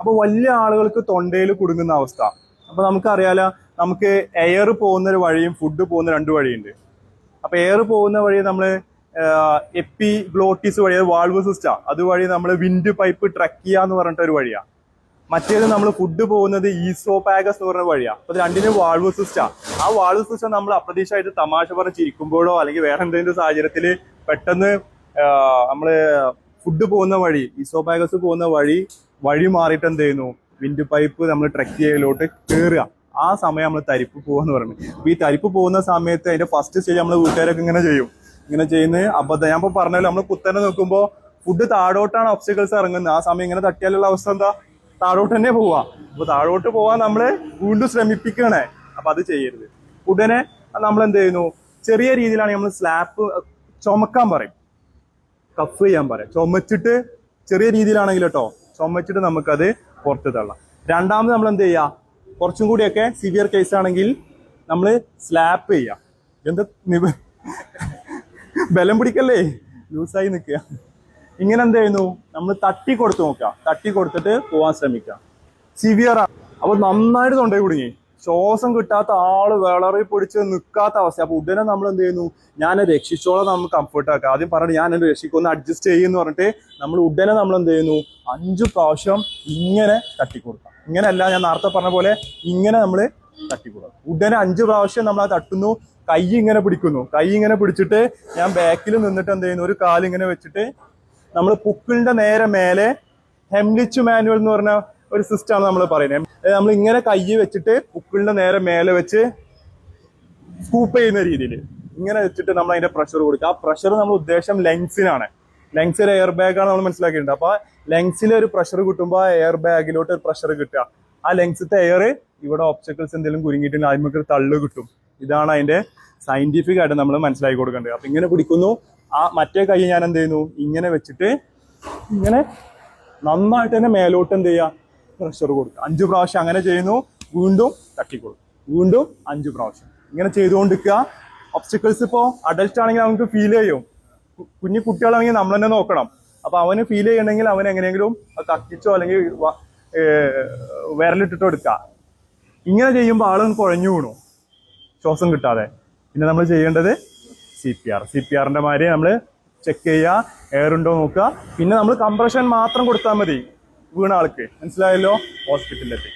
അപ്പോൾ വലിയ ആളുകൾക്ക് തൊണ്ടയിൽ കുടുങ്ങുന്ന അവസ്ഥ. അപ്പോൾ നമുക്കറിയാലോ, നമുക്ക് എയർ പോകുന്ന ഒരു വഴിയും ഫുഡ് പോകുന്ന 2 വഴിയുണ്ട്. അപ്പോൾ എയർ പോകുന്ന വഴി നമ്മൾ എപ്പിഗ്ലോട്ടിസ് വഴി, വാൾവ് സിസ്റ്റം, അതുവഴി നമ്മൾ വിൻഡ് പൈപ്പ് ട്രക്കിയ എന്ന് പറഞ്ഞിട്ട് ഒരു വഴിയാണ്. മറ്റേത് നമ്മൾ ഫുഡ് പോകുന്നത് ഈസോപാഗസ് എന്ന് പറഞ്ഞ വഴിയാണ്. അപ്പോൾ രണ്ടിനും വാൾവ് സിസ്റ്റം. ആ വാൾവ് സിസ്റ്റം നമ്മൾ അപ്രതീക്ഷിതമായിട്ട് തമാശ പറഞ്ഞ് ചിരിക്കുമ്പോഴോ അല്ലെങ്കിൽ വേറെ എന്തെങ്കിലും സാഹചര്യത്തിൽ പെട്ടെന്ന് നമ്മൾ ഫുഡ് പോകുന്ന വഴി, ഈസോപാഗസ് പോകുന്ന വഴി മാറിയിട്ട് എന്ത് ചെയ്യുന്നു, വിൻഡ് പൈപ്പ് നമ്മൾ ട്രക്കിയയിലോട്ട് കയറുക. ആ സമയം നമ്മൾ തരിപ്പ് പോകാന്ന് പറഞ്ഞു. അപ്പോൾ ഈ തരിപ്പ് പോകുന്ന സമയത്ത് അതിന്റെ ഫസ്റ്റ് സ്റ്റേജ് നമ്മൾ വീട്ടുകാരൊക്കെ ഇങ്ങനെ ചെയ്യുന്നത് അബദ്ധം. ഞാൻ ഇപ്പോൾ പറഞ്ഞല്ലോ, നമ്മൾ കുത്തനെ നോക്കുമ്പോൾ ഫുഡ് താഴോട്ടാണ് ഒബ്സ്റ്റക്കിൾസ് ഇറങ്ങുന്നത്. ആ സമയം ഇങ്ങനെ തട്ടിയാലുള്ള അവസ്ഥ എന്താ, താഴോട്ട് തന്നെ പോവാ. അപ്പൊ താഴോട്ട് പോവാൻ നമ്മള് വീണ്ടും ശ്രമിപ്പിക്കണേ. അപ്പൊ അത് ചെയ്യരുത്. ഉടനെ നമ്മൾ എന്ത് ചെയ്യുന്നു, ചെറിയ രീതിയിലാണെങ്കിൽ നമ്മൾ സ്ലാപ്പ് ചുമക്കാൻ പറയും, കഫ് ചെയ്യാൻ പറയും. ചുമച്ചിട്ട് ചെറിയ രീതിയിലാണെങ്കിൽ കേട്ടോ, ചുമച്ചിട്ട് നമുക്കത് പുറത്ത് തള്ളാം. രണ്ടാമത് നമ്മൾ എന്ത് ചെയ്യുക, കുറച്ചും കൂടിയൊക്കെ സിവിയർ കേസ് ആണെങ്കിൽ നമ്മൾ സ്ലാപ്പ് ചെയ്യാം. എന്താ ബലം പിടിക്കല്ലേ, ലൂസായി നിൽക്കുക. ഇങ്ങനെ എന്ത് ചെയ്യുന്നു, നമ്മൾ തട്ടി കൊടുത്ത് നോക്കുക, തട്ടി കൊടുത്തിട്ട് പോകാൻ ശ്രമിക്കുക. സിവിയർ ആണ്. അപ്പൊ നന്നായിട്ട് തൊണ്ടയിൽ കുടുങ്ങി, ശ്വാസം കിട്ടാത്ത ആള് വിളറി പിടിച്ച് നിൽക്കാത്ത അവസ്ഥ. അപ്പൊ ഉടനെ നമ്മൾ എന്ത് ചെയ്യുന്നു, ഞാൻ രക്ഷിച്ചോളം നമ്മൾ കംഫർട്ട് ആക്കുക. ആദ്യം പറഞ്ഞിട്ട് ഞാൻ എന്റെ രക്ഷിക്കൊന്ന് അഡ്ജസ്റ്റ് ചെയ്യുമെന്ന് പറഞ്ഞിട്ട് നമ്മൾ ഉടനെ നമ്മൾ എന്ത് ചെയ്യുന്നു, 5 പ്രാവശ്യം ഇങ്ങനെ തട്ടിക്കൊടുക്കാം. ഇങ്ങനെയല്ല, ഞാൻ നേരത്തെ പറഞ്ഞ പോലെ ഇങ്ങനെ നമ്മൾ തട്ടിക്കൊടുക്കാം. ഉടനെ 5 പ്രാവശ്യം നമ്മൾ അത് തട്ടുന്നു. കൈ ഇങ്ങനെ പിടിക്കുന്നു. കൈ ഇങ്ങനെ പിടിച്ചിട്ട് ഞാൻ ബാക്കിൽ നിന്നിട്ട് എന്ത് ചെയ്യുന്നു, ഒരു കാലിങ്ങനെ വെച്ചിട്ട് നമ്മൾ പുക്കിളിന്റെ നേരെ മേലെ ഹെംലിച്ച് മാനുവൽ എന്ന് പറഞ്ഞ ഒരു സിസ്റ്റമാണ് നമ്മൾ പറയുന്നത്. നമ്മൾ ഇങ്ങനെ കൈ വെച്ചിട്ട് പുക്കിളിന്റെ നേരെ മേലെ വെച്ച് സ്കൂപ്പ് ചെയ്യുന്ന രീതിയിൽ ഇങ്ങനെ വെച്ചിട്ട് നമ്മൾ അതിന്റെ പ്രഷർ കൊടുക്കുക. ആ പ്രഷർ നമ്മൾ ഉദ്ദേശം ലങ്സിനാണ്. ലങ്സിലെ എയർ ബാഗാണ് നമ്മൾ മനസ്സിലാക്കിയിട്ടുണ്ട്. അപ്പൊ ലങ്സിലെ ഒരു പ്രഷർ കിട്ടുമ്പോൾ ആ എയർ ബാഗിലോട്ട് ഒരു പ്രഷർ കിട്ടുക. ആ ലങ്സിത്തെ എയർ ഇവിടെ ഒബ്സ്റ്റക്കിൾസ് എന്തെങ്കിലും കുരുങ്ങിയിട്ടുണ്ടെങ്കിൽ അതിനൊക്കെ തള്ളു കിട്ടും. ഇതാണ് അതിന്റെ സയന്റിഫിക് ആയിട്ട് നമ്മൾ മനസ്സിലാക്കി കൊടുക്കേണ്ടത്. അപ്പൊ ഇങ്ങനെ പിടിക്കുന്നു. ആ മറ്റേ കൈ ഞാൻ എന്ത് ചെയ്യുന്നു, ഇങ്ങനെ വെച്ചിട്ട് ഇങ്ങനെ നന്നായിട്ട് തന്നെ മേലോട്ട് എന്ത് ചെയ്യുക, പ്രഷർ കൊടുക്കുക. 5 പ്രാവശ്യം അങ്ങനെ ചെയ്യുന്നു. വീണ്ടും തട്ടിക്കൊടുക്കും. വീണ്ടും 5 പ്രാവശ്യം ഇങ്ങനെ ചെയ്തുകൊണ്ടിരിക്കുക. ഒബ്സ്റ്റക്കിൾസ് ഇപ്പോൾ അഡൽട്ട് ആണെങ്കിൽ അവർക്ക് ഫീൽ ചെയ്യും. കുഞ്ഞു കുട്ടികളാണെങ്കിൽ നമ്മൾ തന്നെ നോക്കണം. അപ്പൊ അവന് ഫീൽ ചെയ്യണമെങ്കിൽ അവൻ എങ്ങനെയെങ്കിലും കത്തിച്ചോ അല്ലെങ്കിൽ വിരലിട്ടിട്ടോ എടുക്കുക. ഇങ്ങനെ ചെയ്യുമ്പോൾ ആളും കുഴഞ്ഞു വീണു, ശ്വാസം കിട്ടാതെ. പിന്നെ നമ്മൾ ചെയ്യേണ്ടത് CPR മാതിരി നമ്മൾ ചെക്ക് ചെയ്യുക, എയർ ഉണ്ടോ നോക്കുക. പിന്നെ നമ്മൾ കംപ്രഷൻ മാത്രം കൊടുത്താൽ മതി വീണ ആൾക്ക്. മനസ്സിലായല്ലോ? ഹോസ്പിറ്റലിലെത്തി.